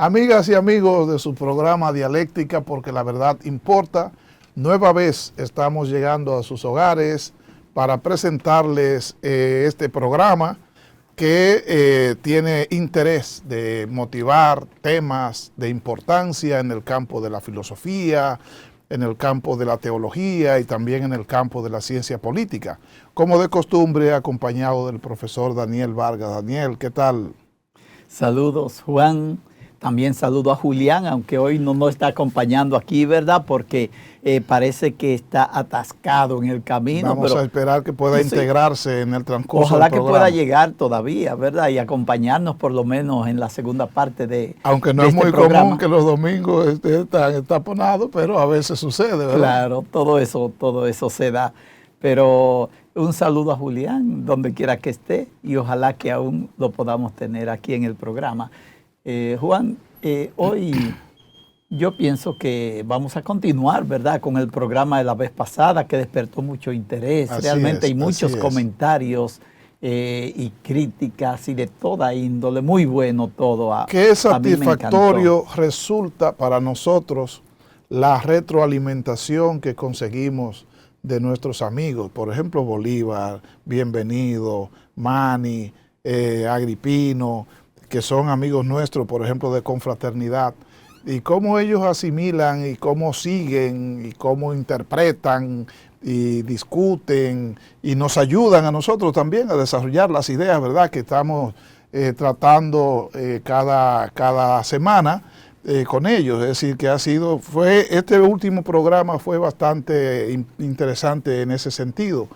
Amigas y amigos de su programa Dialéctica, porque la verdad importa, nueva vez estamos llegando a sus hogares para presentarles este programa que tiene interés de motivar temas de importancia en el campo de la filosofía, en el campo de la teología y también en el campo de la ciencia política. Como de costumbre, acompañado del profesor Daniel Vargas. Daniel, ¿qué tal? Saludos, Juan. También saludo a Julián, aunque hoy no nos está acompañando aquí, ¿verdad? Porque parece que está atascado en el camino. Vamos a esperar que pueda integrarse en el transcurso Ojalá del programa. que pueda llegar todavía, ¿verdad? Y acompañnos por lo menos en la segunda parte de Aunque no de es este muy programa. común que los domingos estén taponados, pero a veces sucede, ¿verdad? Claro, todo eso se da. Pero un saludo a Julián, donde quiera que esté, y ojalá que aún lo podamos tener aquí en el programa. Juan, hoy yo pienso que vamos a continuar, ¿verdad?, con el programa de la vez pasada, que despertó mucho interés. Realmente hay muchos comentarios y críticas y de toda índole. Muy bueno todo. Qué satisfactorio resulta para nosotros la retroalimentación que conseguimos de nuestros amigos. Por ejemplo, Bolívar, Bienvenido, Manny, Agripino, que son amigos nuestros, por ejemplo, de confraternidad, y cómo ellos asimilan y cómo siguen y cómo interpretan y discuten y nos ayudan a nosotros también a desarrollar las ideas, ¿verdad?, que estamos tratando cada semana con ellos. Es decir, que este último programa fue bastante interesante en ese sentido.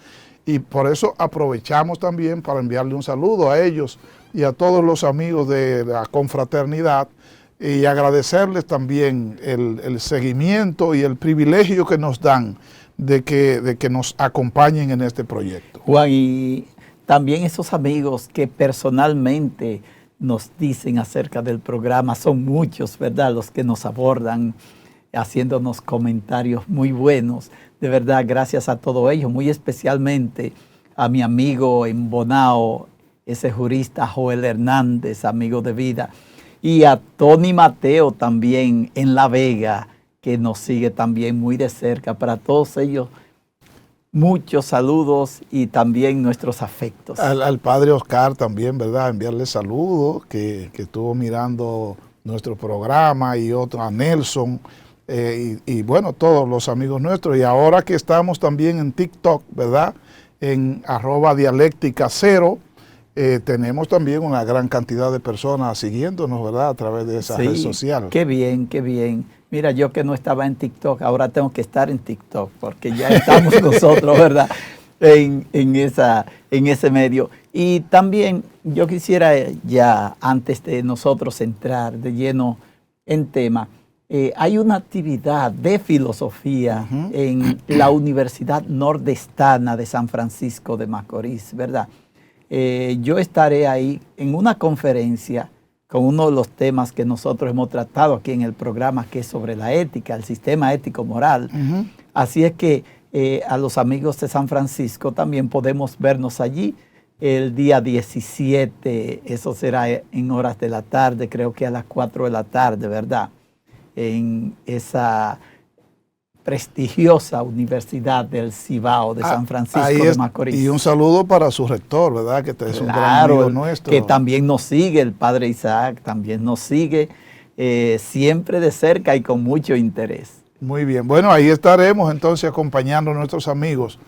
Y por eso aprovechamos también para enviarle un saludo a ellos y a todos los amigos de la confraternidad y agradecerles también el seguimiento y el privilegio que nos dan de que nos acompañen en este proyecto. Juan, y también esos amigos que personalmente nos dicen acerca del programa, son muchos, ¿verdad?, los que nos abordan haciéndonos comentarios muy buenos. De verdad, gracias a todos ellos, muy especialmente a mi amigo en Bonao, ese jurista Joel Hernández, amigo de vida, y a Tony Mateo también en La Vega, que nos sigue también muy de cerca. Para todos ellos, muchos saludos y también nuestros afectos. Al padre Oscar también, ¿verdad?, enviarle saludos, que estuvo mirando nuestro programa, y otro a Nelson, y bueno, todos los amigos nuestros. Y ahora que estamos también en TikTok, ¿verdad?, en @dialéctica0, tenemos también una gran cantidad de personas siguiéndonos, ¿verdad?, a través de esa red social. Qué bien, qué bien. Mira, yo que no estaba en TikTok, ahora tengo que estar en TikTok, porque ya estamos nosotros, ¿verdad?, en ese medio. Y también yo quisiera ya, antes de nosotros entrar de lleno en tema, hay una actividad de filosofía en la Universidad Nordestana de San Francisco de Macorís, ¿verdad? Yo estaré ahí en una conferencia con uno de los temas que nosotros hemos tratado aquí en el programa, que es sobre la ética, el sistema ético-moral. Así es que a los amigos de San Francisco también podemos vernos allí el día 17, eso será en horas de la tarde, creo que a las 4 de la tarde, ¿verdad?, en esa prestigiosa Universidad del Cibao de San Francisco de Macorís. Y un saludo para su rector, ¿verdad?, que es un gran amigo nuestro. Que también nos sigue, el padre Isaac también nos sigue siempre de cerca y con mucho interés. Muy bien, bueno, ahí estaremos entonces acompañando a nuestros amigos.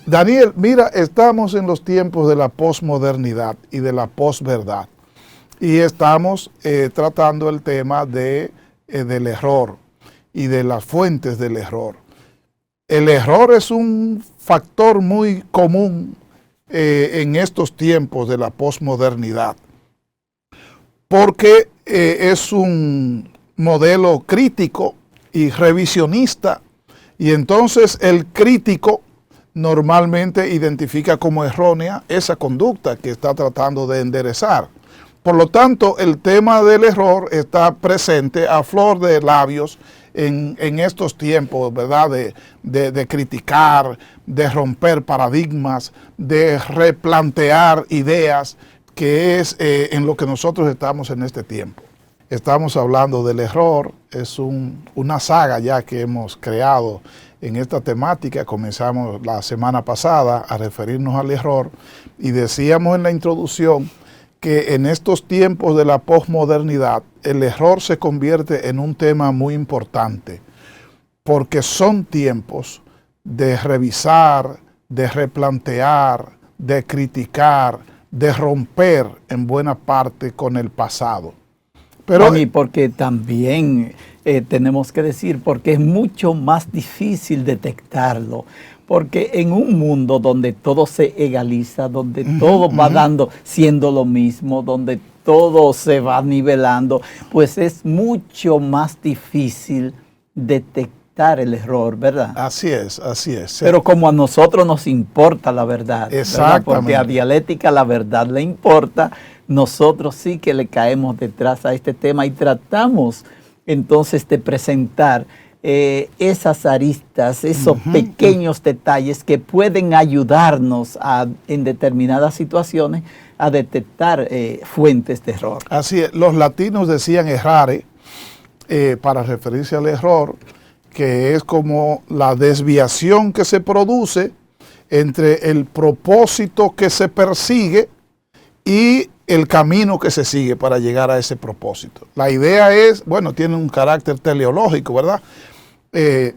Daniel, mira, estamos en los tiempos de la posmodernidad y de la posverdad, y estamos tratando el tema del error y de las fuentes del error. El error es un factor muy común en estos tiempos de la posmodernidad, porque es un modelo crítico y revisionista, y entonces el crítico normalmente identifica como errónea esa conducta que está tratando de enderezar. Por lo tanto, el tema del error está presente a flor de labios en estos tiempos, ¿verdad?, de criticar, de romper paradigmas, de replantear ideas, que es en lo que nosotros estamos en este tiempo. estamos hablando del error. Es una saga ya que hemos creado en esta temática. Comenzamos la semana pasada a referirnos al error y decíamos en la introducción que en estos tiempos de la posmodernidad el error se convierte en un tema muy importante, porque son tiempos de revisar, de replantear, de criticar, de romper en buena parte con el pasado. Pero, y porque también tenemos que decir, porque es mucho más difícil detectarlo, porque en un mundo donde todo se egaliza, donde todo va siendo lo mismo, donde todo se va nivelando, pues es mucho más difícil detectar el error, ¿verdad? Así es, así es. Pero como a nosotros nos importa la verdad, exactamente, porque a Dialéctica la verdad le importa, nosotros sí que le caemos detrás a este tema y tratamos entonces de presentar esas aristas, esos pequeños detalles que pueden ayudarnos en determinadas situaciones a detectar fuentes de error. Así es, los latinos decían errare para referirse al error, que es como la desviación que se produce entre el propósito que se persigue y el camino que se sigue para llegar a ese propósito. La idea es, bueno, tiene un carácter teleológico, ¿verdad?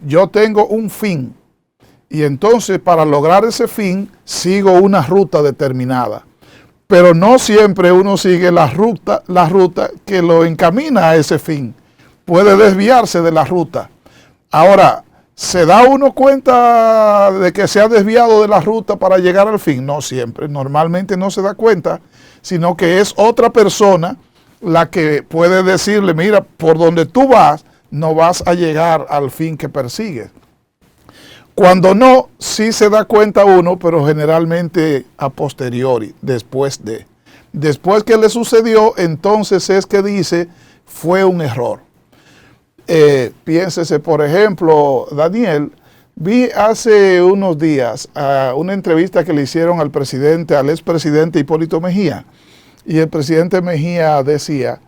Yo tengo un fin y entonces para lograr ese fin sigo una ruta determinada, pero no siempre uno sigue la ruta que lo encamina a ese fin. Puede desviarse de la ruta. Ahora, ¿se da uno cuenta de que se ha desviado de la ruta para llegar al fin? No siempre, normalmente no se da cuenta, sino que es otra persona la que puede decirle, mira, por donde tú vas, no vas a llegar al fin que persigues. Cuando no, sí se da cuenta uno, pero generalmente a posteriori, después que le sucedió, entonces es que dice, fue un error. Piénsese, por ejemplo, Daniel, vi hace unos días una entrevista que le hicieron al expresidente Hipólito Mejía, y el presidente Mejía decía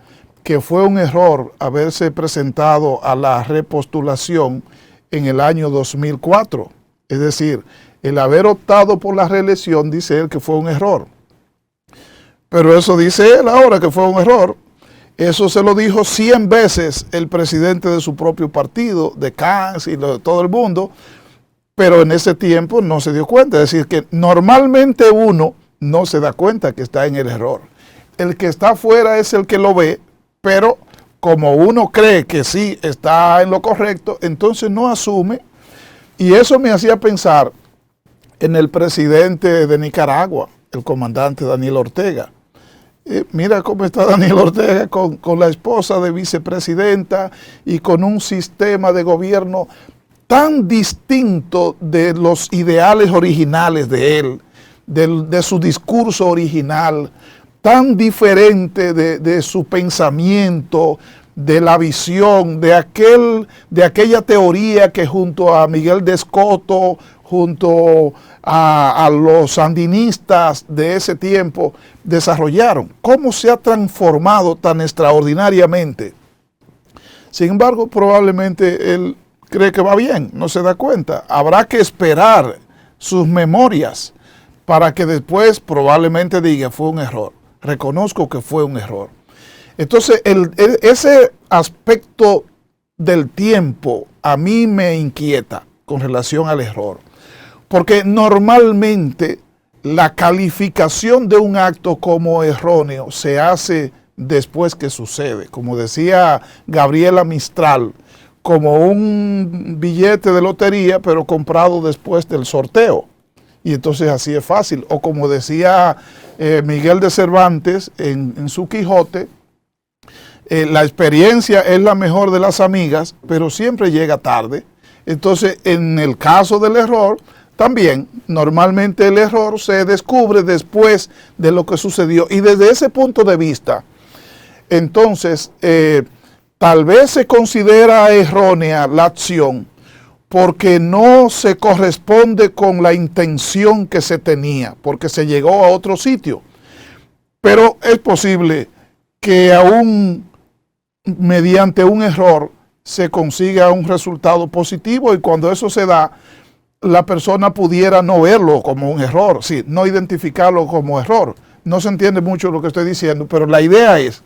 que fue un error haberse presentado a la repostulación en el año 2004. Es decir, el haber optado por la reelección, dice él que fue un error. Pero eso dice él ahora que fue un error. Eso se lo dijo 100 veces el presidente de su propio partido, de Cans y de todo el mundo, pero en ese tiempo no se dio cuenta. Es decir, que normalmente uno no se da cuenta que está en el error. El que está afuera es el que lo ve, pero como uno cree que sí está en lo correcto, entonces no asume. Y eso me hacía pensar en el presidente de Nicaragua, el comandante Daniel Ortega. Mira cómo está Daniel Ortega con la esposa de vicepresidenta y con un sistema de gobierno tan distinto de los ideales originales de él, de su discurso original, tan diferente de su pensamiento, de la visión, de aquella teoría que junto a Miguel de Escoto, junto a los sandinistas de ese tiempo desarrollaron. ¿Cómo se ha transformado tan extraordinariamente? Sin embargo, probablemente él cree que va bien, no se da cuenta. Habrá que esperar sus memorias para que después probablemente diga fue un error. Reconozco que fue un error. Entonces, ese aspecto del tiempo a mí me inquieta con relación al error. Porque normalmente la calificación de un acto como erróneo se hace después que sucede. Como decía Gabriela Mistral, como un billete de lotería, pero comprado después del sorteo. Y entonces así es fácil. O como decía Miguel de Cervantes en su Quijote, la experiencia es la mejor de las amigas, pero siempre llega tarde. Entonces, en el caso del error, también normalmente el error se descubre después de lo que sucedió. Y desde ese punto de vista, entonces, tal vez se considera errónea la acción porque no se corresponde con la intención que se tenía, porque se llegó a otro sitio. Pero es posible que aún mediante un error se consiga un resultado positivo, y cuando eso se da, la persona pudiera no verlo como un error, sí, no identificarlo como error. No se entiende mucho lo que estoy diciendo, pero la idea es,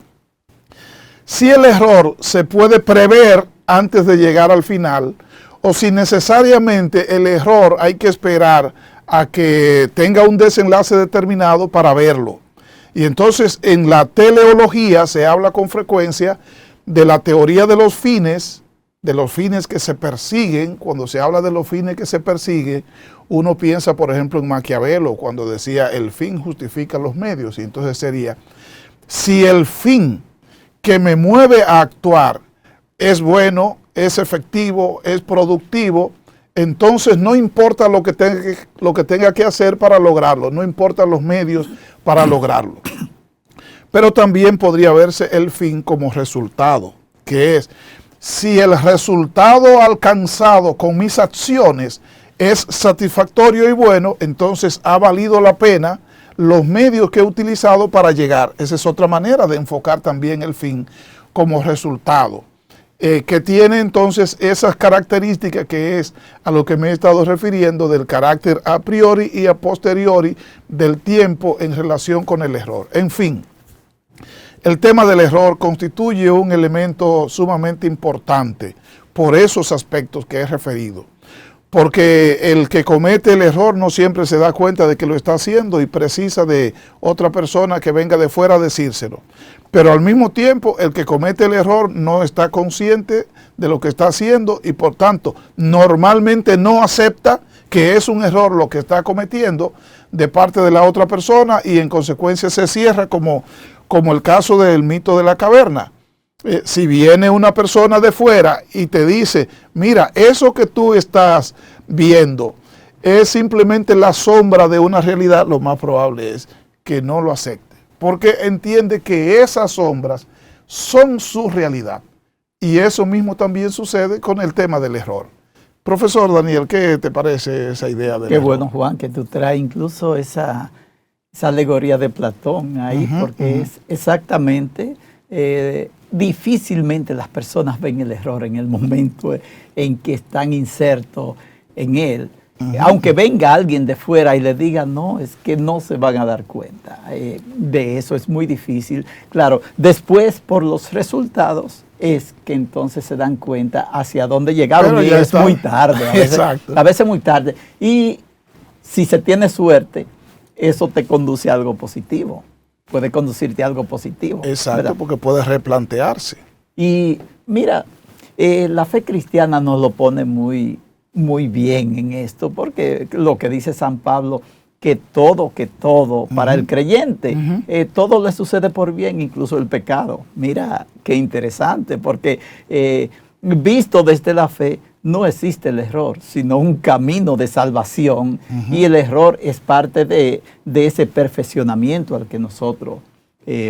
si el error se puede prever antes de llegar al final, o si necesariamente el error hay que esperar a que tenga un desenlace determinado para verlo. Y entonces en la teleología se habla con frecuencia de la teoría de los fines que se persiguen. Cuando se habla de los fines que se persiguen, uno piensa, por ejemplo, en Maquiavelo, cuando decía el fin justifica los medios, y entonces sería, si el fin que me mueve a actuar es bueno, es efectivo, es productivo, entonces no importa lo que tenga que hacer para lograrlo, no importan los medios para lograrlo. Pero también podría verse el fin como resultado, que es, si el resultado alcanzado con mis acciones es satisfactorio y bueno, entonces ha valido la pena los medios que he utilizado para llegar. Esa es otra manera de enfocar también el fin como resultado, que tiene entonces esas características, que es a lo que me he estado refiriendo, del carácter a priori y a posteriori del tiempo en relación con el error. En fin, el tema del error constituye un elemento sumamente importante por esos aspectos que he referido, porque el que comete el error no siempre se da cuenta de que lo está haciendo y precisa de otra persona que venga de fuera a decírselo. Pero al mismo tiempo, el que comete el error no está consciente de lo que está haciendo y por tanto normalmente no acepta que es un error lo que está cometiendo de parte de la otra persona, y en consecuencia se cierra como el caso del mito de la caverna. Si viene una persona de fuera y te dice, mira, eso que tú estás viendo es simplemente la sombra de una realidad, lo más probable es que no lo acepte, porque entiende que esas sombras son su realidad. Y eso mismo también sucede con el tema del error. Profesor Daniel, ¿qué te parece esa idea del error? Qué bueno, Juan, que tú traes incluso esa alegoría de Platón ahí, porque es exactamente... difícilmente las personas ven el error en el momento en que están insertos en él. Aunque venga alguien de fuera y le diga, no, es que no se van a dar cuenta. De eso es muy difícil. Claro, después por los resultados es que entonces se dan cuenta hacia dónde llegaron. Pero y es muy tarde. A veces muy tarde. Y si se tiene suerte, eso te conduce a algo positivo. Puede conducirte a algo positivo. Exacto, ¿verdad? Porque puede replantearse. Y mira, la fe cristiana nos lo pone muy, muy bien en esto, porque lo que dice San Pablo, que todo para el creyente, todo le sucede por bien, incluso el pecado. Mira, qué interesante, porque visto desde la fe, no existe el error, sino un camino de salvación, y el error es parte de ese perfeccionamiento al que nosotros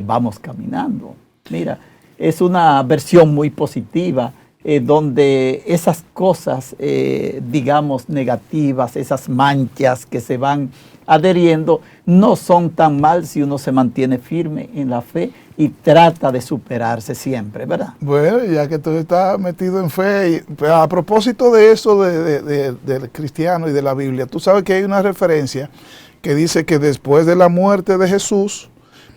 vamos caminando. Mira, es una versión muy positiva, donde esas cosas, digamos, negativas, esas manchas que se van adheriendo, no son tan mal si uno se mantiene firme en la fe y trata de superarse siempre, ¿verdad? Bueno, ya que tú estás metido en fe, a propósito de eso del cristiano y de la Biblia, tú sabes que hay una referencia que dice que después de la muerte de Jesús,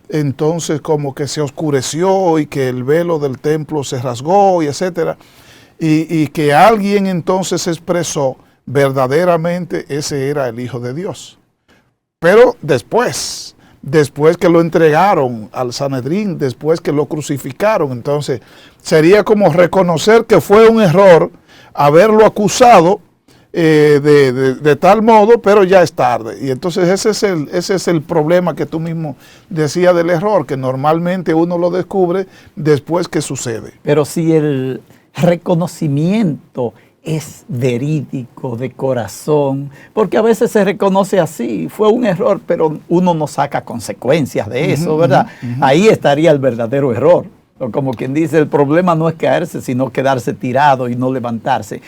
entonces como que se oscureció y que el velo del templo se rasgó y etcétera, y que alguien entonces expresó verdaderamente ese era el Hijo de Dios. Pero después que lo entregaron al Sanedrín, después que lo crucificaron, entonces sería como reconocer que fue un error haberlo acusado de tal modo, pero ya es tarde. Y entonces ese es el problema que tú mismo decías del error, que normalmente uno lo descubre después que sucede. Pero si el reconocimiento es verídico, de corazón, porque a veces se reconoce así, fue un error, pero uno no saca consecuencias de eso, ¿verdad? Ahí estaría el verdadero error. O como quien dice, el problema no es caerse, sino quedarse tirado y no levantarse.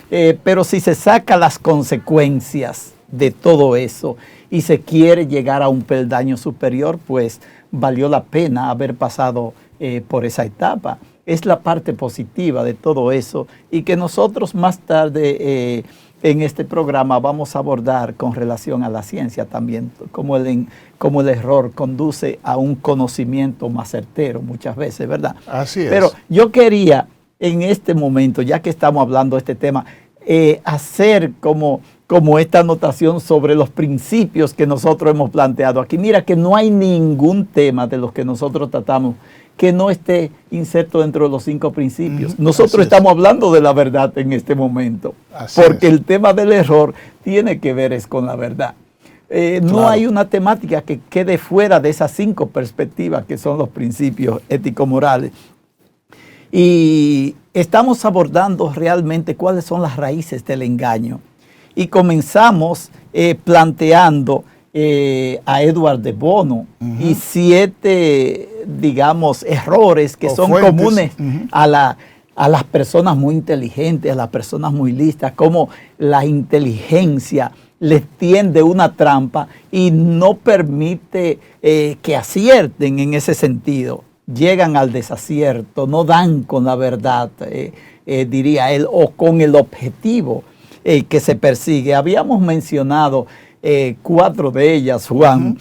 Pero si se saca las consecuencias de todo eso y se quiere llegar a un peldaño superior, pues valió la pena haber pasado por esa etapa. es la parte positiva de todo eso y que nosotros más tarde en este programa vamos a abordar con relación a la ciencia también, como el error conduce a un conocimiento más certero muchas veces, ¿verdad? Así es. Pero yo quería en este momento, ya que estamos hablando de este tema, hacer como esta anotación sobre los principios que nosotros hemos planteado aquí. Mira que no hay ningún tema de los que nosotros tratamos que no esté inserto dentro de los 5 principios. Nosotros estamos hablando de la verdad en este momento, porque el tema del error tiene que ver es con la verdad. No hay una temática que quede fuera de esas 5 perspectivas que son los principios ético-morales. Y estamos abordando realmente cuáles son las raíces del engaño. Y comenzamos planteando a Edward de Bono y 7, digamos, errores que son comunes a las personas muy inteligentes, a las personas muy listas, como la inteligencia les tiende una trampa y no permite que acierten en ese sentido. Llegan al desacierto, no dan con la verdad, diría él, o con el objetivo que se persigue. Habíamos mencionado 4 de ellas, Juan.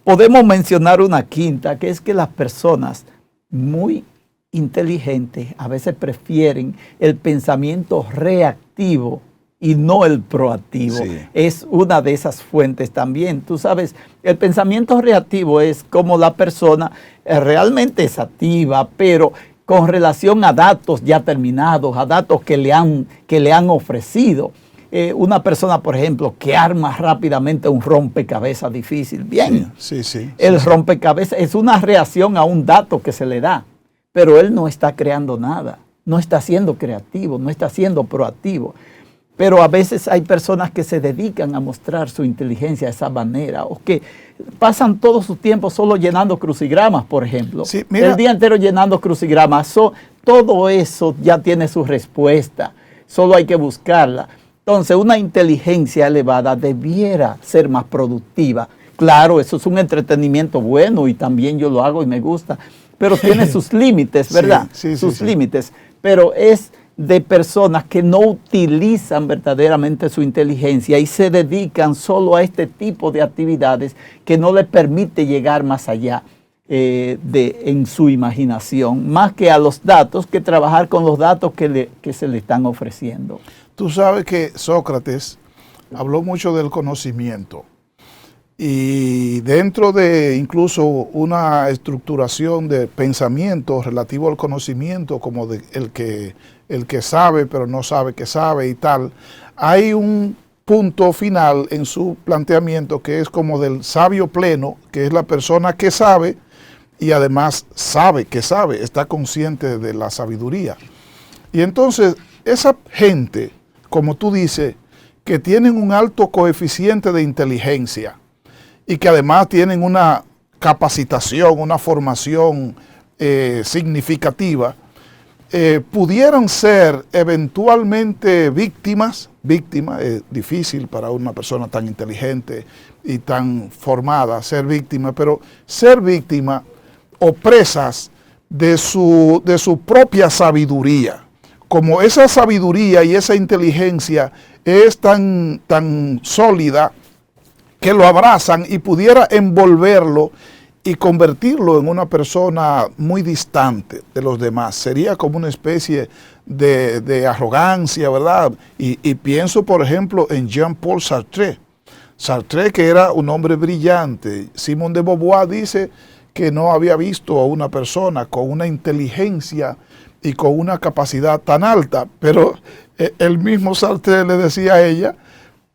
Podemos mencionar una quinta, que es que las personas muy inteligentes a veces prefieren el pensamiento reactivo y no el proactivo. Sí. Es una de esas fuentes también. Tú sabes, el pensamiento reactivo es como la persona realmente es activa, pero con relación a datos ya terminados, a datos que le han ofrecido. Una persona, por ejemplo, que arma rápidamente un rompecabezas difícil. Bien, el rompecabezas es una reacción a un dato que se le da, pero él no está creando nada, no está siendo creativo, no está siendo proactivo. Pero a veces hay personas que se dedican a mostrar su inteligencia de esa manera o que pasan todo su tiempo solo llenando crucigramas, por ejemplo. Sí, mira, el día entero llenando crucigramas. Todo eso ya tiene su respuesta, solo hay que buscarla. Entonces, una inteligencia elevada debiera ser más productiva. Claro, eso es un entretenimiento bueno y también yo lo hago y me gusta, pero tiene sus límites, ¿verdad? Sus límites, pero es de personas que no utilizan verdaderamente su inteligencia y se dedican solo a este tipo de actividades que no les permite llegar más allá en su imaginación, más que a los datos, que trabajar con los datos que se le están ofreciendo. Tú sabes que Sócrates habló mucho del conocimiento y dentro de incluso una estructuración de pensamiento relativo al conocimiento, como de el que sabe pero no sabe que sabe y tal, hay un punto final en su planteamiento que es como del sabio pleno, que es la persona que sabe y además sabe que sabe, está consciente de la sabiduría. Y entonces esa gente, como tú dices, que tienen un alto coeficiente de inteligencia y que además tienen una capacitación, una formación significativa, pudieran ser eventualmente víctimas, es difícil para una persona tan inteligente y tan formada ser víctima, pero ser víctima o presas de su propia sabiduría. Como esa sabiduría y esa inteligencia es tan sólida que lo abrazan y pudiera envolverlo y convertirlo en una persona muy distante de los demás. Sería como una especie de arrogancia, ¿verdad? Y pienso, por ejemplo, en Jean-Paul Sartre. Sartre, que era un hombre brillante. Simone de Beauvoir dice que no había visto a una persona con una inteligencia y con una capacidad tan alta, pero el mismo Sartre le decía a ella,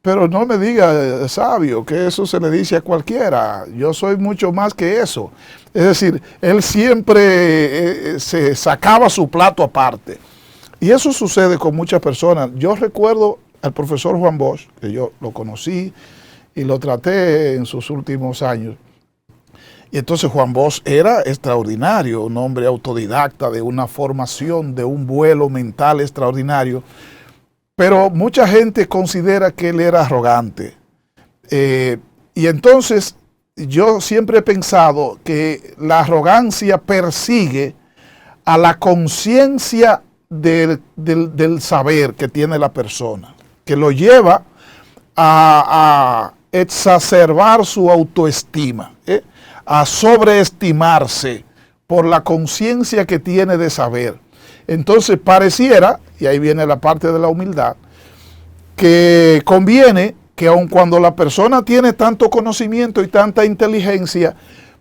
pero no me diga sabio, que eso se le dice a cualquiera, yo soy mucho más que eso. Es decir, él siempre se sacaba su plato aparte. Y eso sucede con muchas personas. Yo recuerdo al profesor Juan Bosch, que yo lo conocí y lo traté en sus últimos años. Y entonces Juan Bosch era extraordinario, un hombre autodidacta de una formación, de un vuelo mental extraordinario. Pero mucha gente considera que él era arrogante. Y entonces yo siempre he pensado que la arrogancia persigue a la conciencia del saber que tiene la persona, que lo lleva a exacerbar su autoestima, a sobreestimarse por la conciencia que tiene de saber. Entonces pareciera, y ahí viene la parte de la humildad, que conviene que aun cuando la persona tiene tanto conocimiento y tanta inteligencia,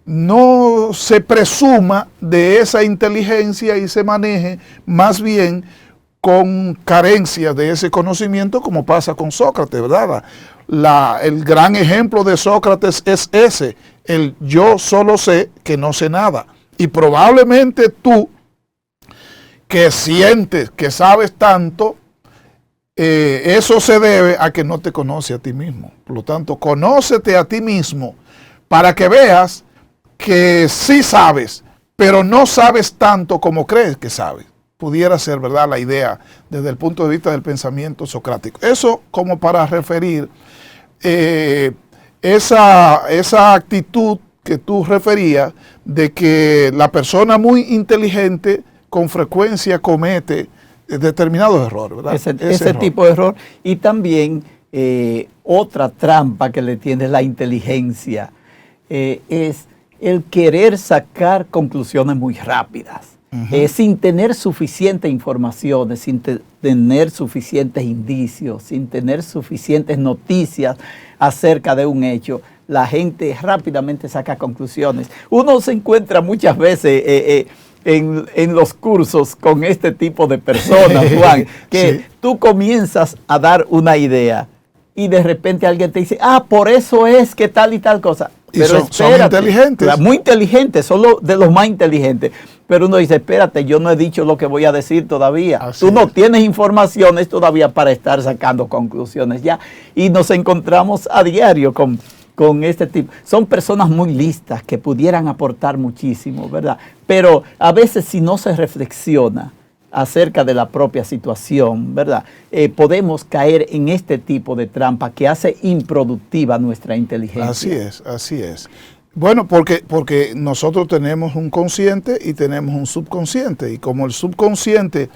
no se presuma de esa inteligencia y se maneje más bien con carencia de ese conocimiento, como pasa con Sócrates, ¿verdad? El gran ejemplo de Sócrates es ese, el yo solo sé que no sé nada. Y probablemente tú, que sientes que sabes tanto, eso se debe a que no te conoces a ti mismo. Por lo tanto, conócete a ti mismo para que veas que sí sabes, pero no sabes tanto como crees que sabes. Pudiera ser, ¿verdad?, la idea desde el punto de vista del pensamiento socrático. Eso como para referir esa actitud que tú referías de que la persona muy inteligente con frecuencia comete determinados errores, ¿verdad? Ese tipo de error. Y también otra trampa que le tiene la inteligencia es el querer sacar conclusiones muy rápidas, sin tener suficientes informaciones, sin tener suficientes indicios, sin tener suficientes noticias acerca de un hecho. La gente rápidamente saca conclusiones. Uno se encuentra muchas veces en los cursos con este tipo de personas, Juan, que sí, tú comienzas a dar una idea y de repente alguien te dice, por eso es que tal y tal cosa. Pero son inteligentes. Muy inteligentes, son de los más inteligentes. Pero uno dice, espérate, yo no he dicho lo que voy a decir todavía. Así Tú no es. tienes informaciones todavía para estar sacando conclusiones ya. Y nos encontramos a diario con este tipo. Son personas muy listas que pudieran aportar muchísimo, ¿verdad? Pero a veces si no se reflexiona acerca de la propia situación, ¿verdad? Podemos caer en este tipo de trampa que hace improductiva nuestra inteligencia. Así es, así es. Bueno, porque nosotros tenemos un consciente y tenemos un subconsciente, y como el subconsciente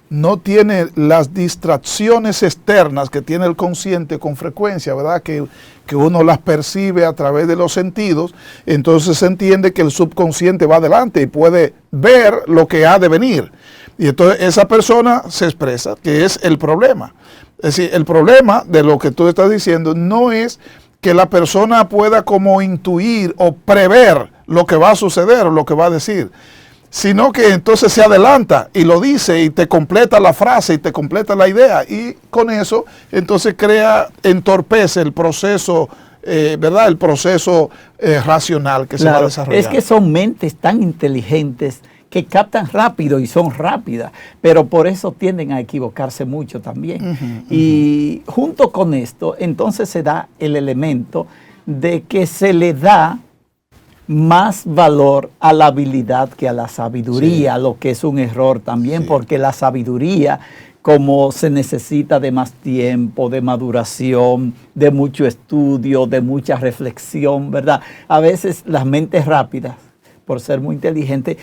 no tiene las distracciones externas que tiene el consciente con frecuencia, ¿verdad? Que uno las percibe a través de los sentidos, entonces se entiende que el subconsciente va adelante y puede ver lo que ha de venir. Y entonces esa persona se expresa, que es el problema. Es decir, el problema de lo que tú estás diciendo no es que la persona pueda como intuir o prever lo que va a suceder o lo que va a decir, sino que entonces se adelanta y lo dice y te completa la frase y te completa la idea, y con eso entonces entorpece el proceso, ¿verdad? El proceso racional que se va a desarrollar. Es que son mentes tan inteligentes que captan rápido y son rápidas, pero por eso tienden a equivocarse mucho también. Y junto con esto, entonces se da el elemento de que se le da más valor a la habilidad que a la sabiduría, sí, lo que es un error también, sí, porque la sabiduría, como se necesita de más tiempo, de maduración, de mucho estudio, de mucha reflexión, ¿verdad? A veces las mentes rápidas, por ser muy inteligentes,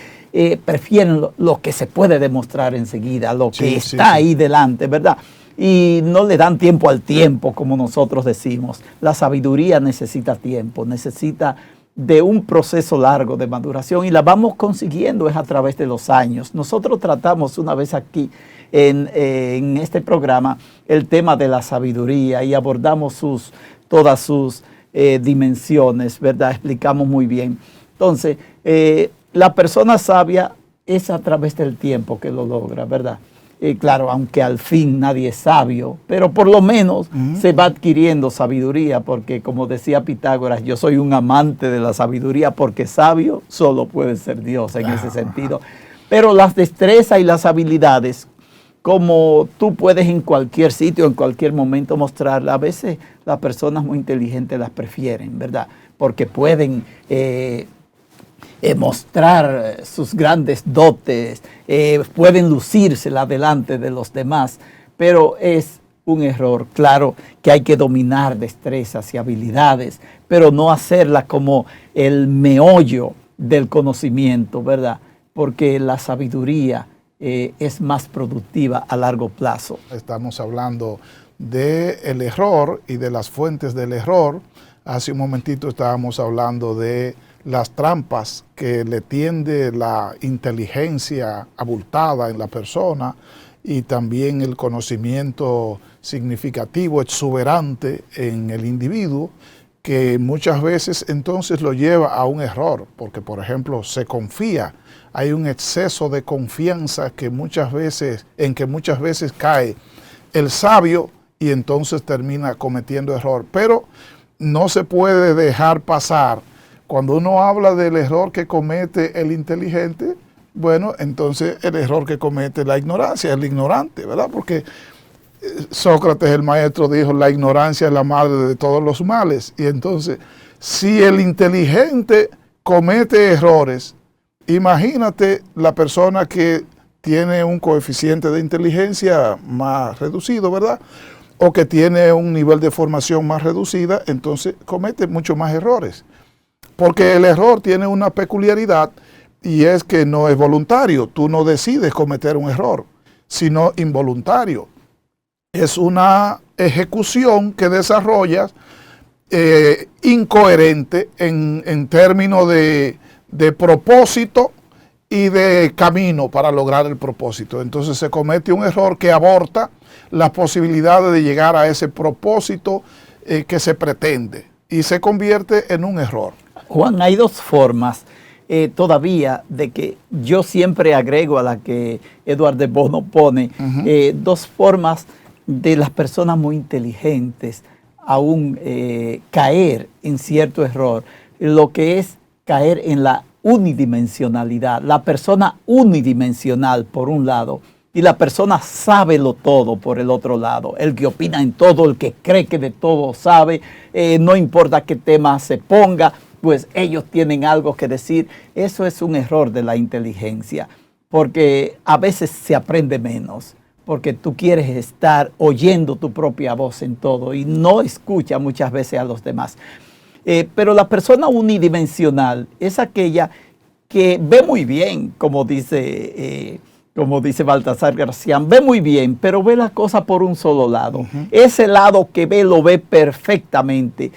prefieren lo que se puede demostrar enseguida, lo que está ahí delante, ¿verdad? Y no le dan tiempo al tiempo, como nosotros decimos. La sabiduría necesita tiempo, necesita de un proceso largo de maduración, y la vamos consiguiendo es a través de los años. Nosotros tratamos una vez aquí en este programa el tema de la sabiduría y abordamos todas sus dimensiones, ¿verdad? Explicamos muy bien. Entonces, la persona sabia es a través del tiempo que lo logra, ¿verdad? Claro, aunque al fin nadie es sabio, pero por lo menos se va adquiriendo sabiduría, porque como decía Pitágoras, yo soy un amante de la sabiduría, porque sabio solo puede ser Dios en ese sentido. Pero las destrezas y las habilidades, como tú puedes en cualquier sitio, en cualquier momento mostrarlas, a veces las personas muy inteligentes las prefieren, ¿verdad? Porque pueden mostrar sus grandes dotes, pueden lucírsela delante de los demás, pero es un error. Claro que hay que dominar destrezas y habilidades, pero no hacerla como el meollo del conocimiento, ¿verdad? porque la sabiduría es más productiva a largo plazo. Estamos hablando del error y de las fuentes del error. Hace un momentito estábamos hablando de las trampas que le tiende la inteligencia abultada en la persona y también el conocimiento significativo, exuberante en el individuo, que muchas veces entonces lo lleva a un error, porque por ejemplo se confía, hay un exceso de confianza que muchas veces cae el sabio y entonces termina cometiendo error. Pero no se puede dejar pasar. Cuando uno habla del error que comete el inteligente, bueno, entonces el error que comete la ignorancia, el ignorante, ¿verdad? Porque Sócrates, el maestro, dijo, la ignorancia es la madre de todos los males. Y entonces, si el inteligente comete errores, imagínate la persona que tiene un coeficiente de inteligencia más reducido, ¿verdad? O que tiene un nivel de formación más reducida, entonces comete mucho más errores. Porque el error tiene una peculiaridad y es que no es voluntario. Tú no decides cometer un error, sino involuntario. Es una ejecución que desarrollas incoherente en términos de propósito y de camino para lograr el propósito. Entonces se comete un error que aborta las posibilidades de llegar a ese propósito que se pretende y se convierte en un error. Juan, hay dos formas todavía de que yo siempre agrego a la que Edward de Bono pone, dos formas de las personas muy inteligentes aún caer en cierto error, lo que es caer en la unidimensionalidad, la persona unidimensional por un lado y la persona sábelo todo por el otro lado, el que opina en todo, el que cree que de todo sabe, no importa qué tema se ponga, pues ellos tienen algo que decir. Eso es un error de la inteligencia, porque a veces se aprende menos, porque tú quieres estar oyendo tu propia voz en todo y no escucha muchas veces a los demás. Pero la persona unidimensional es aquella que ve muy bien, como dice Baltasar Gracián, ve muy bien, pero ve la cosa por un solo lado. Ese lado que ve, lo ve perfectamente.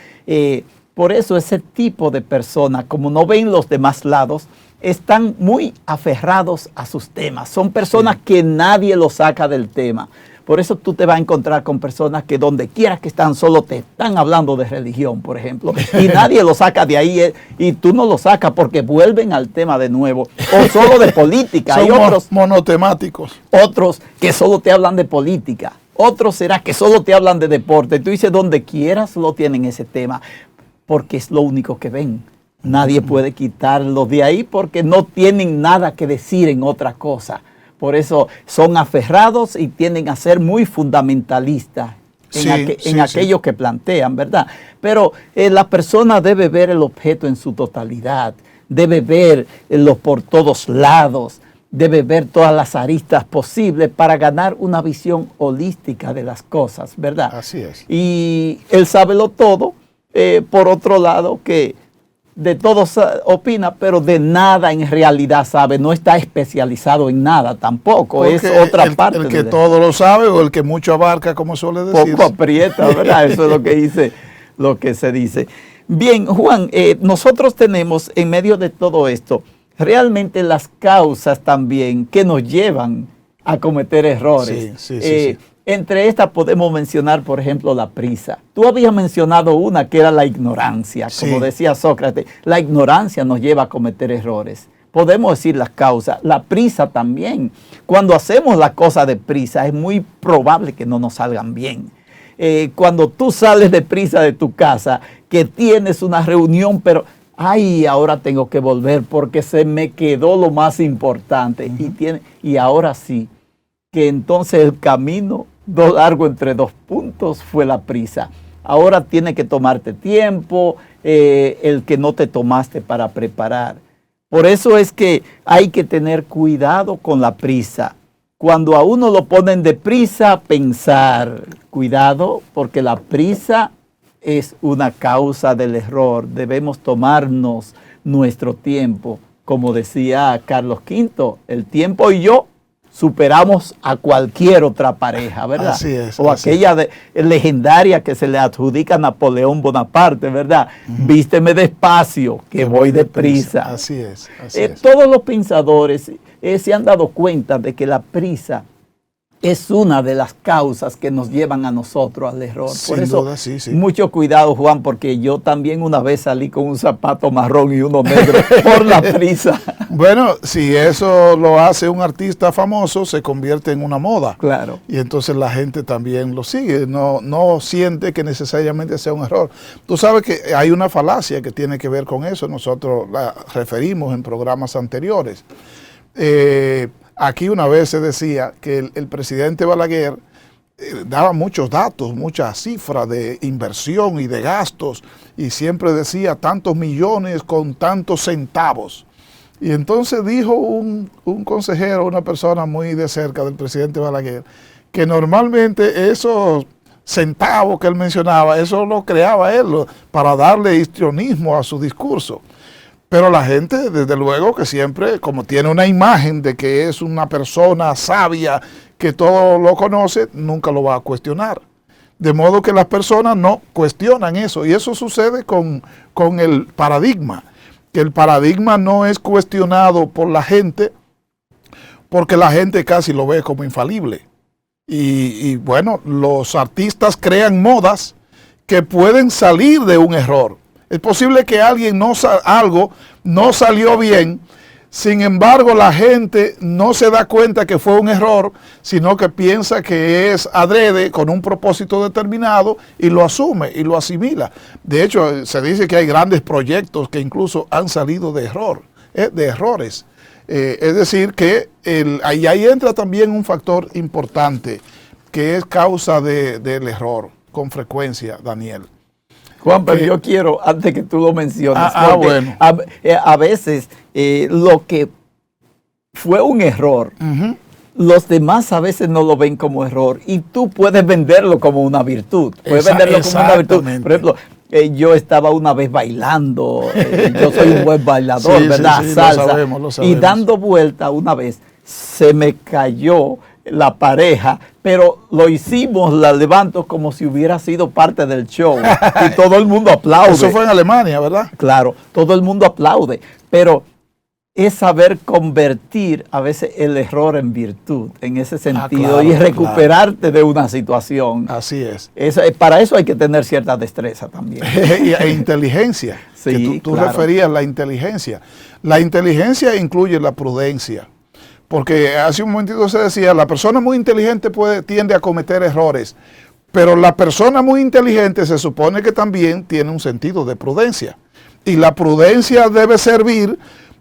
Por eso ese tipo de personas, como no ven los demás lados, están muy aferrados a sus temas. Son personas que nadie los saca del tema. Por eso tú te vas a encontrar con personas que donde quiera que están solo te están hablando de religión, por ejemplo, y nadie lo saca de ahí y tú no lo sacas porque vuelven al tema de nuevo, o solo de política. Son hay otros monotemáticos. Otros que solo te hablan de política, otros será que solo te hablan de deporte. Tú dices, donde quieras lo tienen ese tema, porque es lo único que ven. Nadie puede quitarlo de ahí porque no tienen nada que decir en otra cosa. Por eso son aferrados y tienden a ser muy fundamentalistas en aquello que plantean, ¿verdad? Pero la persona debe ver el objeto en su totalidad, debe verlo por todos lados, debe ver todas las aristas posibles para ganar una visión holística de las cosas, ¿verdad? Así es. Y él sábelo todo, por otro lado, que de todo opina, pero de nada en realidad sabe, no está especializado en nada tampoco. Porque es otra parte. El que todo lo sabe o el que mucho abarca, como suele decir. Poco aprieta, ¿verdad? Eso es lo que se dice. Bien, Juan, nosotros tenemos en medio de todo esto realmente las causas también que nos llevan a cometer errores. Sí. Entre estas podemos mencionar, por ejemplo, la prisa. Tú habías mencionado una que era la ignorancia. Como decía Sócrates, la ignorancia nos lleva a cometer errores. Podemos decir las causas. La prisa también. Cuando hacemos la cosa de prisa, es muy probable que no nos salgan bien. Cuando tú sales de prisa de tu casa, que tienes una reunión, pero ay, ahora tengo que volver porque se me quedó lo más importante. Y ahora sí, que entonces el camino largo entre dos puntos fue la prisa. Ahora tiene que tomarte tiempo, el que no te tomaste para preparar. Por eso es que hay que tener cuidado con la prisa. Cuando a uno lo ponen de prisa, pensar, cuidado, porque la prisa es una causa del error. Debemos tomarnos nuestro tiempo como decía Carlos V, el tiempo y yo superamos a cualquier otra pareja, ¿verdad? Así es. O aquella legendaria que se le adjudica a Napoleón Bonaparte, ¿verdad? Vísteme despacio, que voy deprisa. Así es. Todos los pensadores se han dado cuenta de que la prisa es una de las causas que nos llevan a nosotros al error. Por eso, duda, sí. mucho cuidado, Juan, porque yo también una vez salí con un zapato marrón y uno negro por la prisa. Bueno, si eso lo hace un artista famoso, se convierte en una moda. Claro. Y entonces la gente también lo sigue, no siente que necesariamente sea un error. Tú sabes que hay una falacia que tiene que ver con eso, nosotros la referimos en programas anteriores. Aquí una vez se decía que el presidente Balaguer daba muchos datos, muchas cifras de inversión y de gastos, y siempre decía tantos millones con tantos centavos. Y entonces dijo un consejero, una persona muy de cerca del presidente Balaguer, que normalmente esos centavos que él mencionaba, eso lo creaba él para darle histrionismo a su discurso. Pero la gente, desde luego, que siempre, como tiene una imagen de que es una persona sabia, que todo lo conoce, nunca lo va a cuestionar. De modo que las personas no cuestionan eso. Y eso sucede con el paradigma. Que el paradigma no es cuestionado por la gente, porque la gente casi lo ve como infalible. Y bueno, los artistas crean modas que pueden salir de un error. Es posible que algo no salió bien, sin embargo la gente no se da cuenta que fue un error, sino que piensa que es adrede con un propósito determinado y lo asume y lo asimila. De hecho, se dice que hay grandes proyectos que incluso han salido de errores. Es decir, que ahí entra también un factor importante, que es causa del error con frecuencia, Daniel. Juan, pero yo quiero, antes que tú lo menciones, bueno. a veces lo que fue un error, los demás a veces no lo ven como error y tú puedes venderlo como una virtud. Puedes venderlo como una virtud. Por ejemplo, yo estaba una vez bailando, yo soy un buen bailador, ¿verdad? Salsa. Lo sabemos. Y dando vuelta una vez, se me cayó la pareja, pero lo hicimos, la levanto como si hubiera sido parte del show y todo el mundo aplaude. Eso fue en Alemania, ¿verdad? Claro, todo el mundo aplaude, pero es saber convertir a veces el error en virtud, en ese sentido, claro, y recuperarte de una situación. Así es. Para eso hay que tener cierta destreza también. E inteligencia. Sí, que tú claro. referías la inteligencia. La inteligencia incluye la prudencia. Porque hace un momentito se decía, la persona muy inteligente tiende a cometer errores, pero la persona muy inteligente se supone que también tiene un sentido de prudencia. Y la prudencia debe servir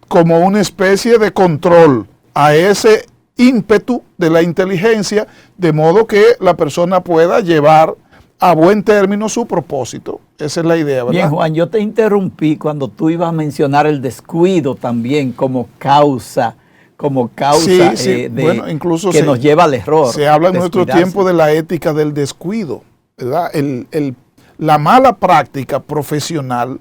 como una especie de control a ese ímpetu de la inteligencia, de modo que la persona pueda llevar a buen término su propósito. Esa es la idea, ¿verdad? Bien, Juan, yo te interrumpí cuando tú ibas a mencionar el descuido también como causa bueno, incluso que nos lleva al error. Se habla en nuestro tiempo de la ética del descuido, ¿verdad? La mala práctica profesional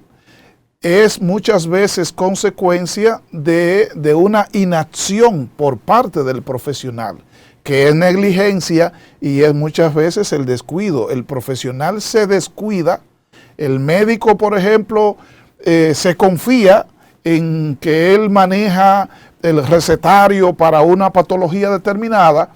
es muchas veces consecuencia de una inacción por parte del profesional, que es negligencia y es muchas veces el descuido. El profesional se descuida, el médico, por ejemplo, se confía en que él maneja el recetario para una patología determinada,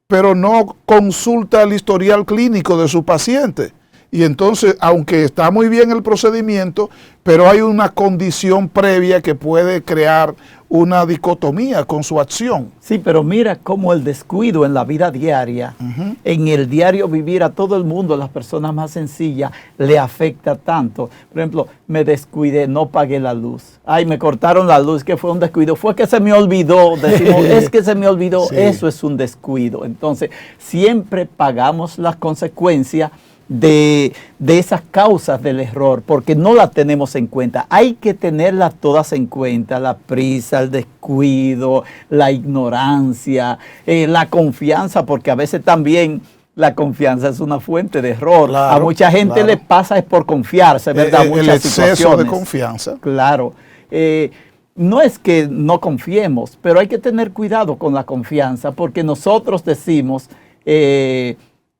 pero no consulta el historial clínico de su paciente. Y entonces, aunque está muy bien el procedimiento, pero hay una condición previa que puede crear una dicotomía con su acción. Sí, pero mira cómo el descuido en la vida diaria, en el diario vivir a todo el mundo, a las personas más sencillas, le afecta tanto. Por ejemplo, me descuidé, no pagué la luz. Ay, me cortaron la luz, que fue un descuido. Fue que se me olvidó. Decimos, es que se me olvidó. Sí. Eso es un descuido. Entonces, siempre pagamos las consecuencias de esas causas del error, porque no las tenemos en cuenta. Hay que tenerlas todas en cuenta: la prisa, el descuido, la ignorancia, la confianza, porque a veces también la confianza es una fuente de error. Claro, a mucha gente le pasa es por confiarse, ¿verdad? El exceso de confianza. Claro. no es que no confiemos, pero hay que tener cuidado con la confianza, porque nosotros decimos que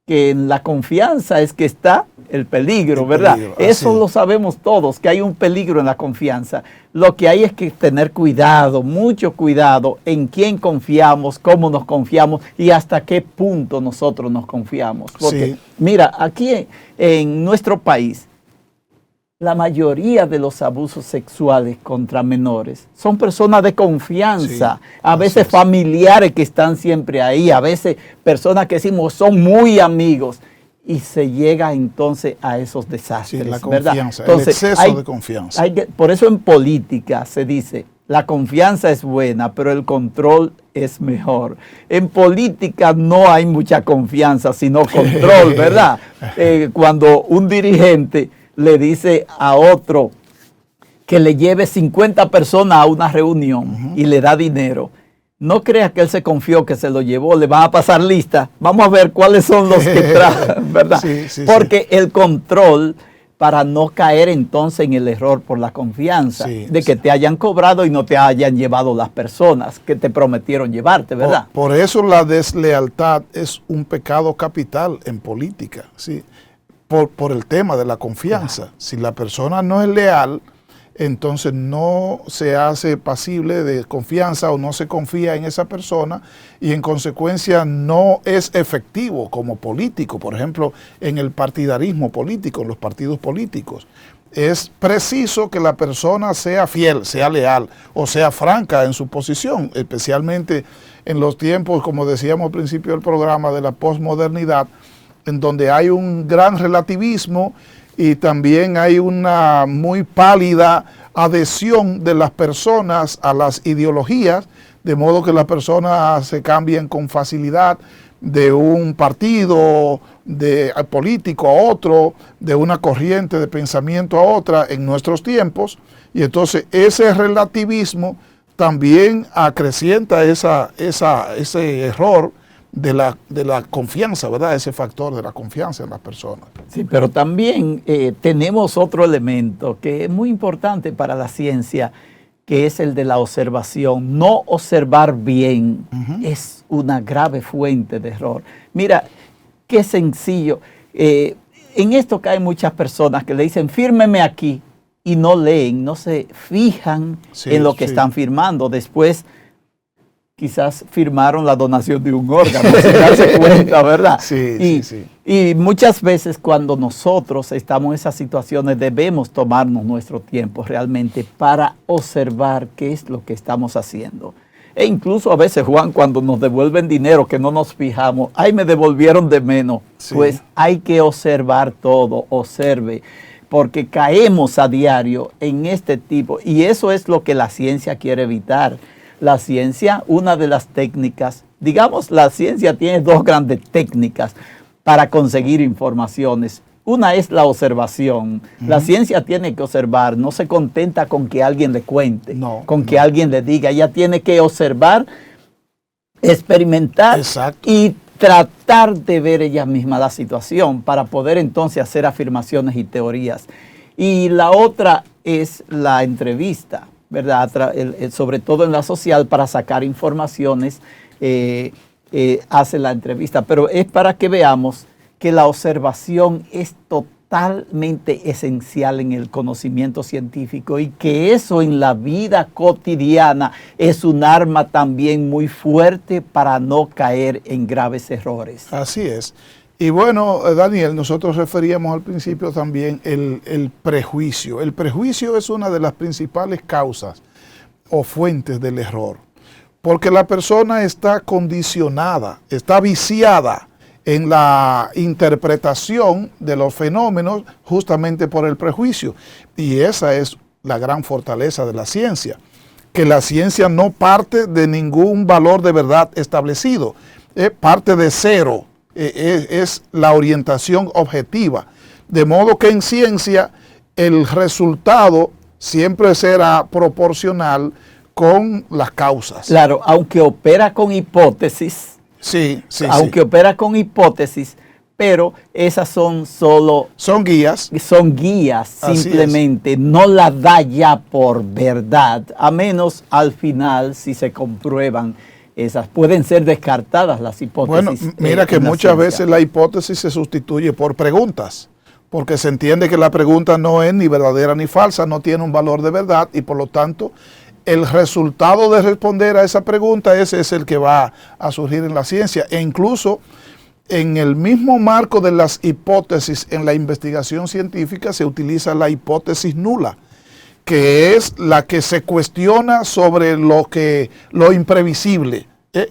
en la confianza es que está el peligro, ¿verdad? Eso lo sabemos todos, que hay un peligro en la confianza. Lo que hay es que tener cuidado, mucho cuidado en quién confiamos, cómo nos confiamos y hasta qué punto nosotros nos confiamos. Porque, mira, aquí en nuestro país, la mayoría de los abusos sexuales contra menores son personas de confianza, a veces familiares que están siempre ahí, a veces personas que decimos son muy amigos, y se llega entonces a esos desastres, la ¿verdad? confianza, Entonces, el exceso de confianza. Por eso en política se dice, la confianza es buena, pero el control es mejor. En política no hay mucha confianza, sino control, ¿verdad? Cuando un dirigente le dice a otro que le lleve 50 personas a una reunión y le da dinero, no crea que él se confió que se lo llevó, le van a pasar lista, vamos a ver cuáles son los que traen, ¿verdad? Porque el control, para no caer entonces en el error por la confianza, de que te hayan cobrado y no te hayan llevado las personas que te prometieron llevarte, ¿verdad? Por eso la deslealtad es un pecado capital en política, ¿sí? Por el tema de la confianza. Si la persona no es leal, entonces no se hace pasible de confianza o no se confía en esa persona y en consecuencia no es efectivo como político. Por ejemplo, en el partidarismo político, en los partidos políticos, es preciso que la persona sea fiel, sea leal o sea franca en su posición, especialmente en los tiempos, como decíamos al principio del programa, de la posmodernidad, en donde hay un gran relativismo y también hay una muy pálida adhesión de las personas a las ideologías, de modo que las personas se cambian con facilidad de un partido político a otro, de una corriente de pensamiento a otra en nuestros tiempos, y entonces ese relativismo también acrecienta ese error de la confianza, ¿verdad? Ese factor de la confianza en las personas. Sí, pero también tenemos otro elemento que es muy importante para la ciencia, que es el de la observación. No observar bien es una grave fuente de error. Mira, qué sencillo. En esto caen muchas personas que le dicen, fírmeme aquí, y no leen, no se fijan en lo que están firmando. Después, quizás firmaron la donación de un órgano, sin darse cuenta, ¿verdad? Y muchas veces cuando nosotros estamos en esas situaciones debemos tomarnos nuestro tiempo realmente para observar qué es lo que estamos haciendo. E incluso a veces, Juan, cuando nos devuelven dinero que no nos fijamos, ¡ay, me devolvieron de menos! Pues hay que observar todo, observe, porque caemos a diario en este tipo, y eso es lo que la ciencia quiere evitar. La ciencia, una de las técnicas, digamos, la ciencia tiene dos grandes técnicas para conseguir informaciones. Una es la observación. La ciencia tiene que observar, no se contenta con que alguien le cuente, con que alguien le diga. Ella tiene que observar, experimentar y tratar de ver ella misma la situación para poder entonces hacer afirmaciones y teorías. Y la otra es la entrevista, ¿verdad? Sobre todo en la social, para sacar informaciones, hace la entrevista. Pero es para que veamos que la observación es totalmente esencial en el conocimiento científico y que eso en la vida cotidiana es un arma también muy fuerte para no caer en graves errores. Así es. Y bueno, Daniel, nosotros referíamos al principio también el prejuicio. El prejuicio es una de las principales causas o fuentes del error, porque la persona está condicionada, está viciada en la interpretación de los fenómenos justamente por el prejuicio. Y esa es la gran fortaleza de la ciencia, que la ciencia no parte de ningún valor de verdad establecido, parte de cero. Es la orientación objetiva, de modo que en ciencia el resultado siempre será proporcional con las causas. Claro, aunque opera con hipótesis, opera con hipótesis, pero esas son solo... Son guías. Son guías, simplemente, no la da ya por verdad, a menos al final, si se comprueban esas, pueden ser descartadas las hipótesis. Bueno, mira que muchas veces la hipótesis se sustituye por preguntas, porque se entiende que la pregunta no es ni verdadera ni falsa, no tiene un valor de verdad y por lo tanto el resultado de responder a esa pregunta ese es el que va a surgir en la ciencia. E incluso en el mismo marco de las hipótesis en la investigación científica se utiliza la hipótesis nula, que es la que se cuestiona sobre lo imprevisible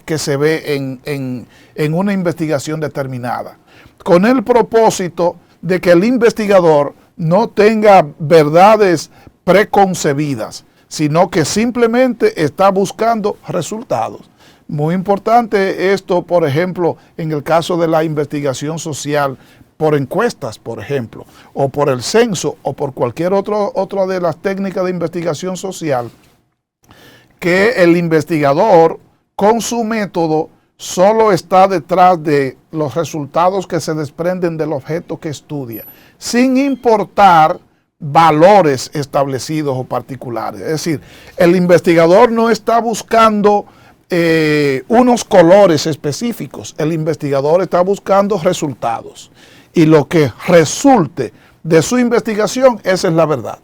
que se ve en una investigación determinada, con el propósito de que el investigador no tenga verdades preconcebidas, sino que simplemente está buscando resultados. Muy importante esto, por ejemplo, en el caso de la investigación social, por encuestas, por ejemplo, o por el censo, o por cualquier otra de las técnicas de investigación social, que el investigador, con su método, solo está detrás de los resultados que se desprenden del objeto que estudia, sin importar valores establecidos o particulares. Es decir, el investigador no está buscando unos colores específicos, el investigador está buscando resultados y lo que resulte de su investigación, esa es la verdad.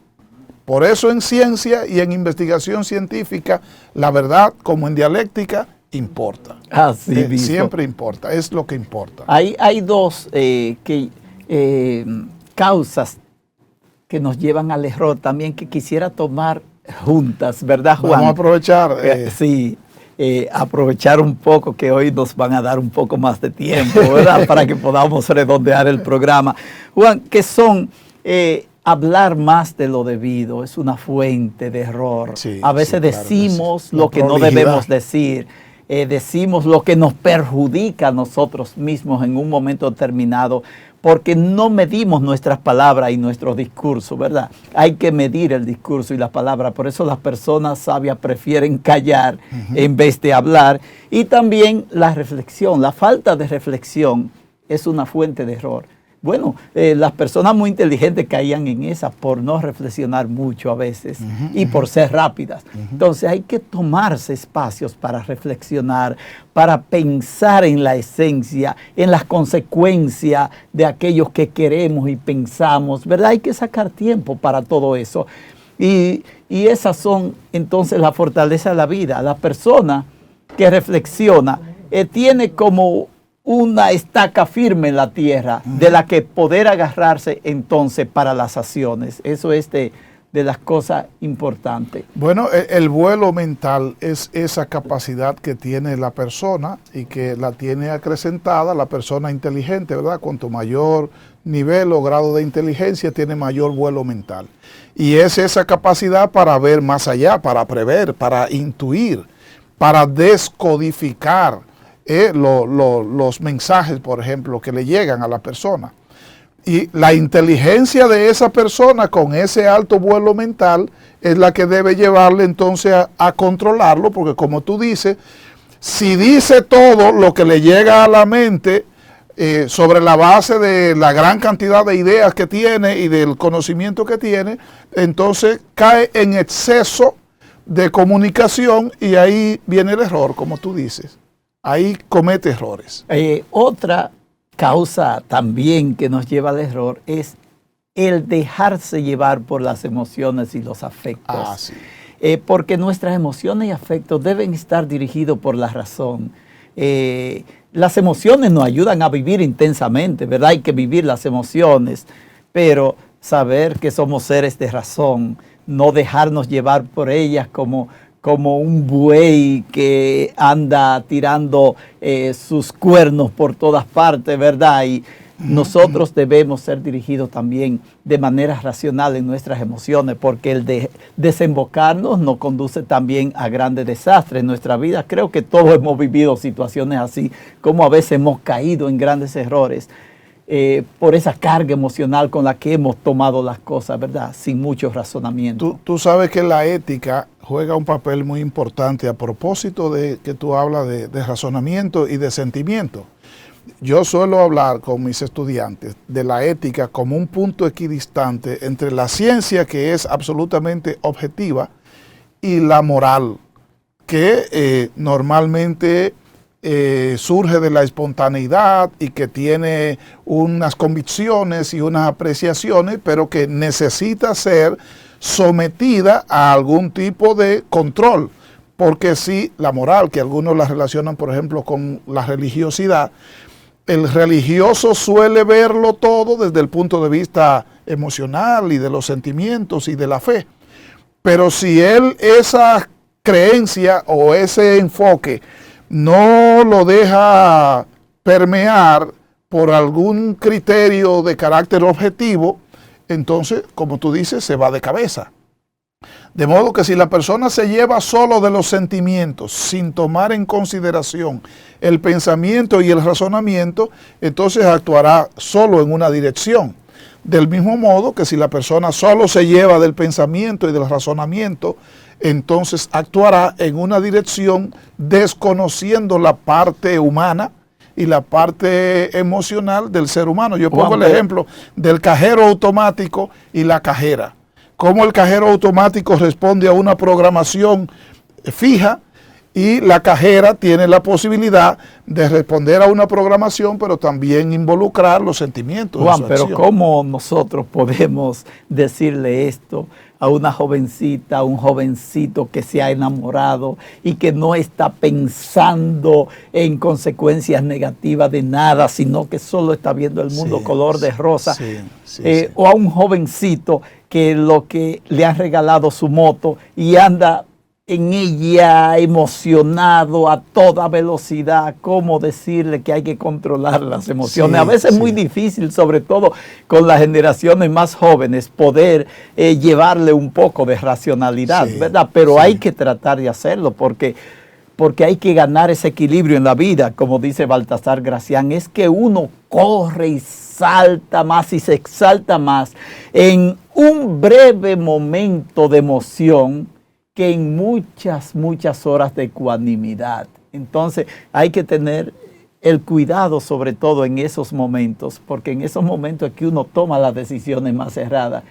Por eso en ciencia y en investigación científica la verdad, como en dialéctica, importa. Siempre importa, es lo que importa. Hay dos causas que nos llevan al error también que quisiera tomar juntas, ¿verdad, Juan? Vamos a aprovechar. Sí. Aprovechar un poco que hoy nos van a dar un poco más de tiempo, ¿verdad? Para que podamos redondear el programa. Juan, que son hablar más de lo debido, es una fuente de error. Sí, a veces decimos lo que no debemos decir, decimos lo que nos perjudica a nosotros mismos en un momento determinado, porque no medimos nuestras palabras y nuestros discursos, ¿verdad? Hay que medir el discurso y las palabras, por eso las personas sabias prefieren callar en vez de hablar. Y también la reflexión, la falta de reflexión es una fuente de error. Bueno, las personas muy inteligentes caían en esa por no reflexionar mucho a veces y por ser rápidas. Entonces hay que tomarse espacios para reflexionar, para pensar en la esencia, en las consecuencias de aquellos que queremos y pensamos, ¿verdad? Hay que sacar tiempo para todo eso. Y esas son entonces la fortaleza de la vida. La persona que reflexiona tiene como una estaca firme en la tierra de la que poder agarrarse entonces para las acciones. Eso es de las cosas importantes. Bueno, el vuelo mental es esa capacidad que tiene la persona y que la tiene acrecentada la persona inteligente, ¿verdad? Cuanto mayor nivel o grado de inteligencia tiene mayor vuelo mental. Y es esa capacidad para ver más allá, para prever, para intuir, para descodificar los mensajes, por ejemplo, que le llegan a la persona. Y la inteligencia de esa persona con ese alto vuelo mental es la que debe llevarle entonces a controlarlo, porque como tú dices, si dice todo lo que le llega a la mente sobre la base de la gran cantidad de ideas que tiene y del conocimiento que tiene, entonces cae en exceso de comunicación y ahí viene el error, como tú dices. Ahí comete errores. Otra causa también que nos lleva al error es el dejarse llevar por las emociones y los afectos. Sí. Porque nuestras emociones y afectos deben estar dirigidos por la razón. Las emociones nos ayudan a vivir intensamente, ¿verdad? Hay que vivir las emociones, pero saber que somos seres de razón, no dejarnos llevar por ellas como un buey que anda tirando sus cuernos por todas partes, ¿verdad? Y nosotros debemos ser dirigidos también de manera racional en nuestras emociones, porque el desembocarnos nos conduce también a grandes desastres en nuestra vida. Creo que todos hemos vivido situaciones así, como a veces hemos caído en grandes errores por esa carga emocional con la que hemos tomado las cosas, ¿verdad? Sin mucho razonamiento. Tú sabes que la ética juega un papel muy importante a propósito de que tú hablas de razonamiento y de sentimiento. Yo suelo hablar con mis estudiantes de la ética como un punto equidistante entre la ciencia, que es absolutamente objetiva, y la moral, que normalmente surge de la espontaneidad y que tiene unas convicciones y unas apreciaciones, pero que necesita ser sometida a algún tipo de control. Porque si la moral, que algunos la relacionan, por ejemplo, con la religiosidad, el religioso suele verlo todo desde el punto de vista emocional y de los sentimientos y de la fe. Pero si él esa creencia o ese enfoque no lo deja permear por algún criterio de carácter objetivo, entonces, como tú dices, se va de cabeza. De modo que si la persona se lleva solo de los sentimientos, sin tomar en consideración el pensamiento y el razonamiento, entonces actuará solo en una dirección. Del mismo modo que si la persona solo se lleva del pensamiento y del razonamiento, entonces actuará en una dirección desconociendo la parte humana y la parte emocional del ser humano. Yo pongo el ejemplo del cajero automático y la cajera. Cómo el cajero automático responde a una programación fija y la cajera tiene la posibilidad de responder a una programación, pero también involucrar los sentimientos. Juan, pero ¿cómo nosotros podemos decirle esto a una jovencita, a un jovencito que se ha enamorado y que no está pensando en consecuencias negativas de nada, sino que solo está viendo el mundo color de rosa? O a un jovencito que lo que le han regalado su moto y anda en ella emocionado a toda velocidad. ¿Cómo decirle que hay que controlar las emociones? A veces es muy difícil, sobre todo con las generaciones más jóvenes, poder llevarle un poco de racionalidad, ¿verdad? Pero hay que tratar de hacerlo porque hay que ganar ese equilibrio en la vida. Como dice Baltasar Gracián, es que uno corre y salta más y se exalta más en un breve momento de emoción que en muchas horas de ecuanimidad. Entonces hay que tener el cuidado sobre todo en esos momentos, porque en esos momentos es que uno toma las decisiones más erradas.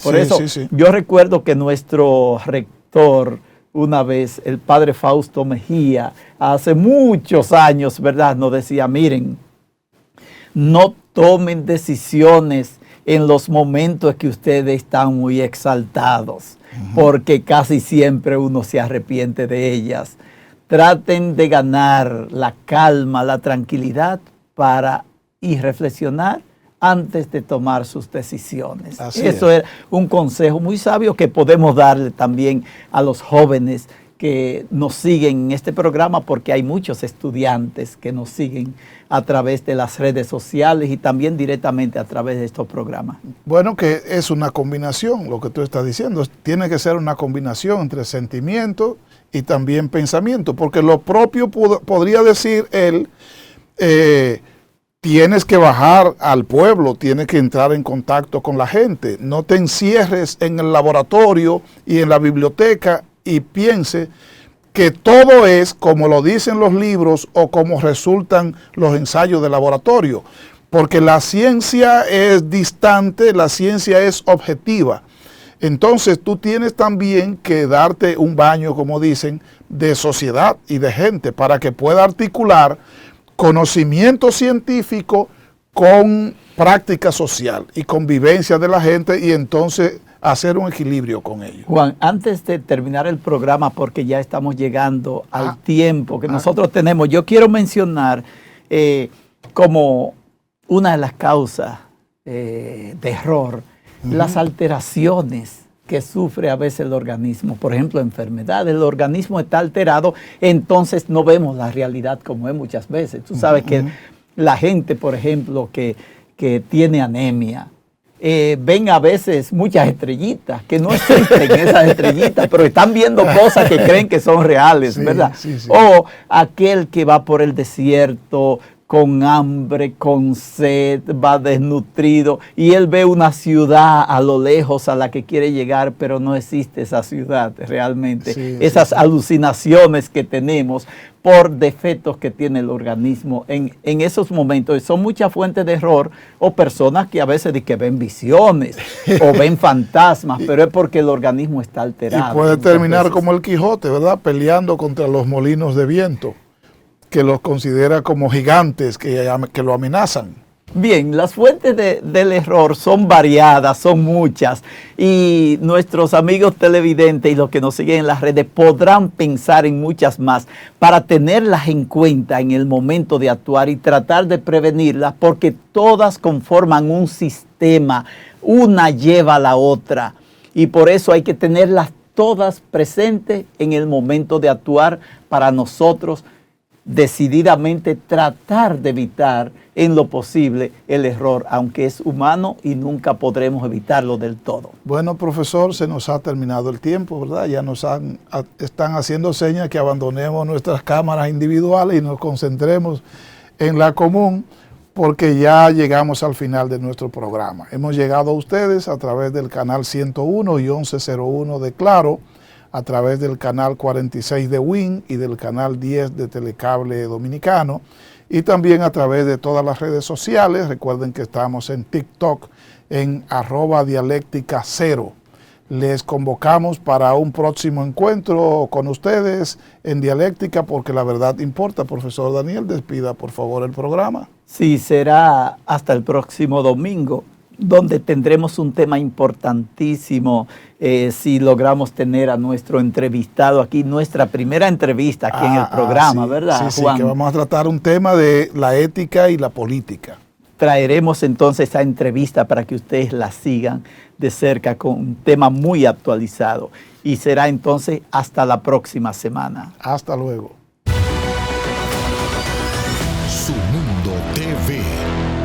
Por eso yo recuerdo que nuestro rector una vez, el padre Fausto Mejía, hace muchos años, ¿verdad?, nos decía, miren, no tomen decisiones en los momentos que ustedes están muy exaltados, porque casi siempre uno se arrepiente de ellas. Traten de ganar la calma, la tranquilidad y reflexionar antes de tomar sus decisiones. Eso es un consejo muy sabio que podemos darle también a los jóvenes que nos siguen en este programa, porque hay muchos estudiantes que nos siguen a través de las redes sociales y también directamente a través de estos programas. Bueno, que es una combinación, lo que tú estás diciendo. Tiene que ser una combinación entre sentimiento y también pensamiento, porque lo propio podría decir él, tienes que bajar al pueblo, tienes que entrar en contacto con la gente. No te encierres en el laboratorio y en la biblioteca y piense que todo es como lo dicen los libros o como resultan los ensayos de laboratorio. Porque la ciencia es distante, la ciencia es objetiva. Entonces tú tienes también que darte un baño, como dicen, de sociedad y de gente para que pueda articular conocimiento científico con práctica social y convivencia de la gente, y entonces hacer un equilibrio con ellos. Juan, antes de terminar el programa, porque ya estamos llegando al tiempo que nosotros tenemos, yo quiero mencionar como una de las causas de error, las alteraciones que sufre a veces el organismo. Por ejemplo, enfermedades, el organismo está alterado, entonces no vemos la realidad como es muchas veces. Tú sabes que la gente, por ejemplo, que tiene anemia, ven a veces muchas estrellitas, que no existen esas estrellitas, pero están viendo cosas que creen que son reales, ¿verdad? O aquel que va por el desierto con hambre, con sed, va desnutrido y él ve una ciudad a lo lejos a la que quiere llegar, pero no existe esa ciudad realmente. Sí, esas alucinaciones que tenemos por defectos que tiene el organismo en esos momentos. Son muchas fuentes de error o personas que a veces dicen que ven visiones o ven fantasmas, pero es porque el organismo está alterado. Y puede terminar como el Quijote, ¿verdad? Peleando contra los molinos de viento, que los considera como gigantes que lo amenazan. Bien, las fuentes del error son variadas, son muchas, y nuestros amigos televidentes y los que nos siguen en las redes podrán pensar en muchas más para tenerlas en cuenta en el momento de actuar y tratar de prevenirlas, porque todas conforman un sistema, una lleva a la otra, y por eso hay que tenerlas todas presentes en el momento de actuar para nosotros decididamente tratar de evitar en lo posible el error, aunque es humano y nunca podremos evitarlo del todo. Bueno, profesor, se nos ha terminado el tiempo, ¿verdad? Ya están haciendo señas que abandonemos nuestras cámaras individuales y nos concentremos en la común, porque ya llegamos al final de nuestro programa. Hemos llegado a ustedes a través del canal 101 y 1101 de Claro, a través del canal 46 de WIN y del canal 10 de Telecable Dominicano, y también a través de todas las redes sociales. Recuerden que estamos en TikTok en @dialéctica0. Les convocamos para un próximo encuentro con ustedes en Dialéctica, porque la verdad importa. Profesor Daniel, despida por favor el programa. Sí, será hasta el próximo domingo, donde tendremos un tema importantísimo, si logramos tener a nuestro entrevistado aquí, nuestra primera entrevista aquí en el programa, sí, ¿verdad, sí, Juan? Sí, que vamos a tratar un tema de la ética y la política. Traeremos entonces esa entrevista para que ustedes la sigan de cerca con un tema muy actualizado. Y será entonces hasta la próxima semana. Hasta luego.